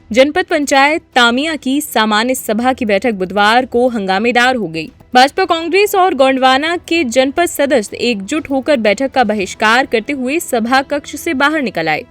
जनपद पंचायत तामिया की सामान्य सभा की बैठक बुधवार को हंगामेदार हो गई। भाजपा, कांग्रेस और गोंडवाना के जनपद सदस्य एकजुट होकर बैठक का बहिष्कार करते हुए सभा कक्ष से बाहर निकल आए।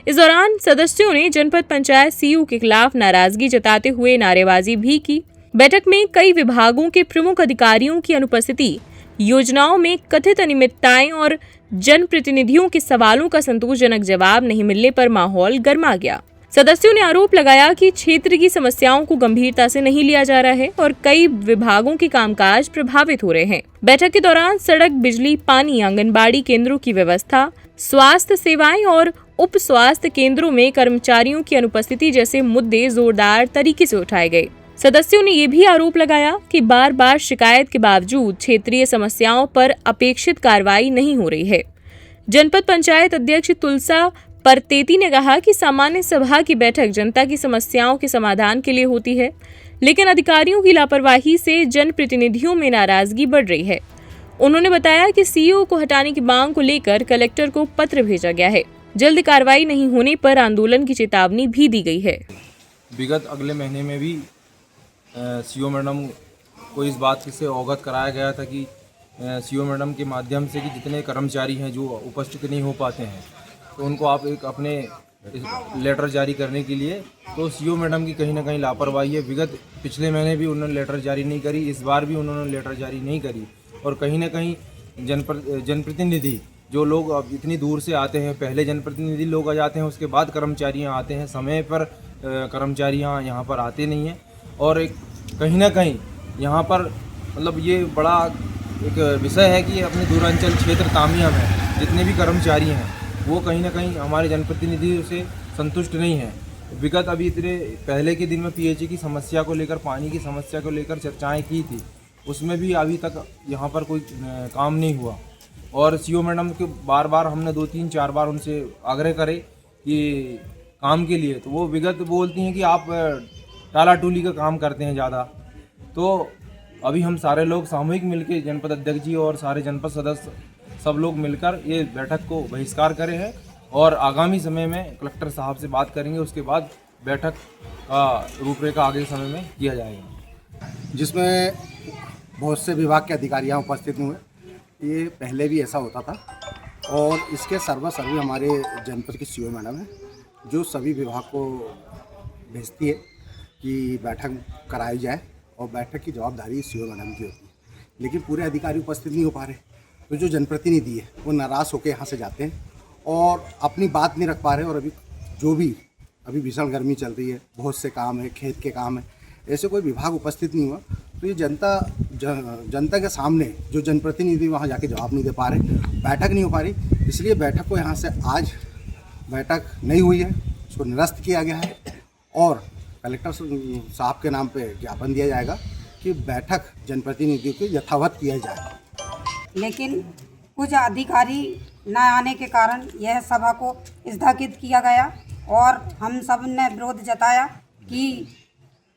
इस दौरान सदस्यों ने जनपद पंचायत सीईओ के खिलाफ नाराजगी जताते हुए नारेबाजी भी की। बैठक में कई विभागों के प्रमुख अधिकारियों की अनुपस्थिति, योजनाओं में कथित अनियमितताएं और जनप्रतिनिधियों के सवालों का संतोषजनक जवाब नहीं मिलने पर माहौल गर्मा गया। सदस्यों ने आरोप लगाया कि क्षेत्र की समस्याओं को गंभीरता से नहीं लिया जा रहा है और कई विभागों के कामकाज प्रभावित हो रहे हैं। बैठक के दौरान सड़क, बिजली, पानी, आंगनबाड़ी केंद्रों की व्यवस्था, स्वास्थ्य सेवाएं और उप स्वास्थ्य केंद्रों में कर्मचारियों की अनुपस्थिति जैसे मुद्दे जोरदार तरीके से उठाए गए। सदस्यों ने ये भी आरोप लगाया कि बार बार शिकायत के बावजूद क्षेत्रीय समस्याओं पर अपेक्षित कार्रवाई नहीं हो रही है। जनपद पंचायत अध्यक्ष तुलसा परतेती ने कहा कि सामान्य सभा की बैठक जनता की समस्याओं के समाधान के लिए होती है, लेकिन अधिकारियों की लापरवाही से जनप्रतिनिधियों में नाराजगी बढ़ रही है। उन्होंने बताया कि सीईओ को हटाने की मांग को लेकर कलेक्टर को पत्र भेजा गया है। जल्द कार्रवाई नहीं होने पर आंदोलन की चेतावनी भी दी गई है। विगत अगले महीने में भी सीईओ मैडम को इस बात से अवगत कराया गया था कि सीईओ मैडम के माध्यम से कि जितने कर्मचारी हैं जो उपस्थित नहीं हो पाते हैं तो उनको आप एक अपने लेटर जारी करने के लिए, तो सीईओ मैडम की कहीं ना कहीं लापरवाही है। विगत पिछले महीने भी उन्होंने लेटर जारी नहीं करी, इस बार भी उन्होंने लेटर जारी नहीं करी और कहीं ना कहीं जनप्रतिनिधि जो लोग अब इतनी दूर से आते हैं, पहले जनप्रतिनिधि लोग आ जाते हैं, उसके बाद कर्मचारियाँ आते हैं, समय पर कर्मचारियाँ यहाँ पर आते नहीं हैं और एक कहीं ना कहीं यहाँ पर मतलब ये बड़ा एक विषय है कि अपने दूरांचल क्षेत्र तामिया में जितने भी कर्मचारी हैं वो कहीं ना कहीं हमारे जनप्रतिनिधि से संतुष्ट नहीं हैं। विगत अभी इतने पहले के दिन में पीएचई की समस्या को लेकर, पानी की समस्या को लेकर चर्चाएं की थी, उसमें भी अभी तक यहाँ पर कोई काम नहीं हुआ और सीईओ मैडम के बार बार हमने 2-3-4 बार उनसे आग्रह करे कि काम के लिए, तो वो विगत बोलती हैं कि आप टाला टूली का काम करते हैं ज़्यादा। तो अभी हम सारे लोग सामूहिक मिलकर, जनपद अध्यक्ष जी और सारे जनपद सदस्य सब लोग मिलकर ये बैठक को बहिष्कार करे हैं और आगामी समय में कलेक्टर साहब से बात करेंगे, उसके बाद बैठक का रूपरेखा आगे के समय में किया जाएगा, जिसमें बहुत से विभाग के अधिकारी यहाँ उपस्थित हुए। ये पहले भी ऐसा होता था और इसके सर्वसर्वी हमारे जनपद की सीईओ मैडम है जो सभी विभाग को भेजती है कि बैठक कराई जाए और बैठक की जवाबदारी सीईओ मैडम की होती है, लेकिन पूरे अधिकारी उपस्थित नहीं हो पा रहे। तो जो जनप्रतिनिधि है वो नाराज़ होकर यहाँ से जाते हैं और अपनी बात नहीं रख पा रहे और अभी भीषण गर्मी चल रही है, बहुत से काम है, खेत के काम है, ऐसे कोई विभाग उपस्थित नहीं हुआ। तो ये जनता के सामने जो जनप्रतिनिधि वहाँ जाके जवाब नहीं दे पा रहे, बैठक नहीं हो पा रही, इसलिए बैठक को यहाँ से आज बैठक नहीं हुई है, उसको निरस्त किया गया है और कलेक्टर साहब के नाम पे ज्ञापन दिया जाएगा कि बैठक जनप्रतिनिधियों की यथावत किया जाए। लेकिन कुछ अधिकारी न आने के कारण यह सभा को स्थगित किया गया और हम सब ने विरोध जताया कि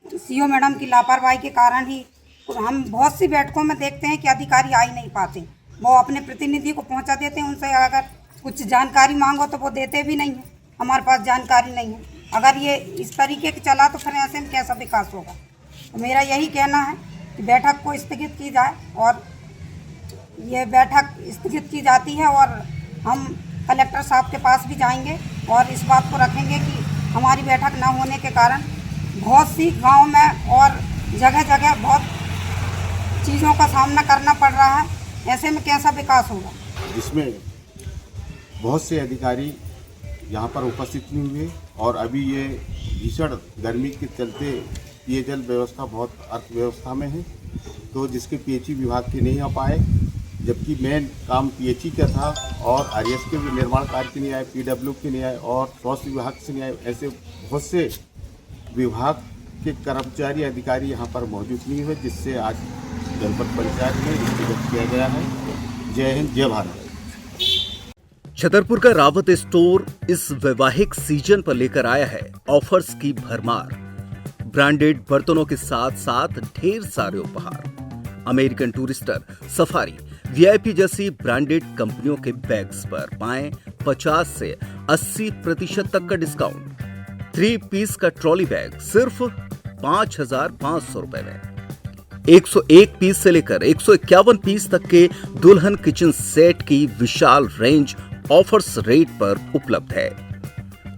सीईओ मैडम की लापरवाही के कारण ही हम बहुत सी बैठकों में देखते हैं कि अधिकारी आ ही नहीं पाते। वो अपने प्रतिनिधि को पहुंचा देते हैं, उनसे अगर कुछ जानकारी मांगो तो वो देते भी नहीं हैं, हमारे पास जानकारी नहीं है। अगर ये इस तरीके से चला तो फिर ऐसे में कैसा विकास होगा। तो मेरा यही कहना है कि बैठक को स्थगित की जाए और ये बैठक स्थगित की जाती है और हम कलेक्टर साहब के पास भी जाएंगे और इस बात को रखेंगे कि हमारी बैठक न होने के कारण बहुत सी गांव में और जगह जगह बहुत चीज़ों का सामना करना पड़ रहा है। ऐसे में कैसा विकास होगा। इसमें बहुत से अधिकारी यहाँ पर उपस्थित नहीं हुए और अभी ये भीषण गर्मी के चलते पेयजल व्यवस्था बहुत अर्थव्यवस्था में है, तो जिसके पीएचई विभाग के नहीं आ पाए, जबकि मेन काम पीएचई का था और आरएस के भी निर्माण कार्य के नहीं आए, पीडब्ल्यू के नहीं आए और स्वास्थ्य विभाग से नहीं आए। ऐसे बहुत से विभाग के कर्मचारी अधिकारी यहाँ पर मौजूद नहीं हुए, जिससे आज जनपद पंचायत में स्थगित किया गया है। जय हिंद, जय भारत। छतरपुर का रावत स्टोर इस वैवाहिक सीजन पर लेकर आया है ऑफर्स की भरमार। ब्रांडेड बर्तनों के साथ साथ ढेर सारे उपहार। अमेरिकन टूरिस्टर, सफारी, वीआईपी जैसी ब्रांडेड कंपनियों के बैग्स पर पाएं 50 से 80% तक का डिस्काउंट। 3 पीस का ट्रॉली बैग सिर्फ 5,500 रुपए में। 101 पीस से लेकर 151 पीस तक के दुल्हन किचन सेट की विशाल रेंज ऑफर्स रेट पर उपलब्ध है।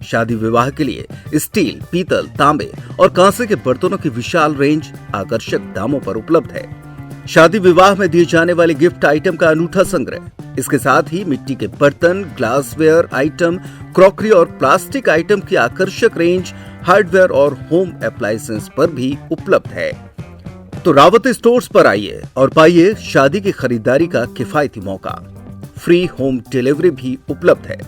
शादी विवाह के लिए स्टील, पीतल, तांबे और कांसे के बर्तनों की विशाल रेंज आकर्षक दामों पर उपलब्ध है। शादी विवाह में दिए जाने वाले गिफ्ट आइटम का अनूठा संग्रह, इसके साथ ही मिट्टी के बर्तन, ग्लासवेयर आइटम, क्रॉकरी और प्लास्टिक आइटम की आकर्षक रेंज हार्डवेयर और होम अप्लायंसेस पर भी उपलब्ध है। तो रावत स्टोर्स पर आइए और पाइए शादी की खरीदारी का किफायती मौका। फ्री होम डिलीवरी भी उपलब्ध है।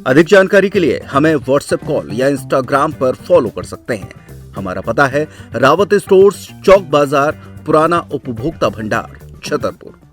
अधिक जानकारी के लिए हमें व्हाट्सएप कॉल या इंस्टाग्राम पर फॉलो कर सकते हैं। हमारा पता है रावत स्टोर्स, चौक बाजार, पुराना उपभोक्ता भंडार, छतरपुर।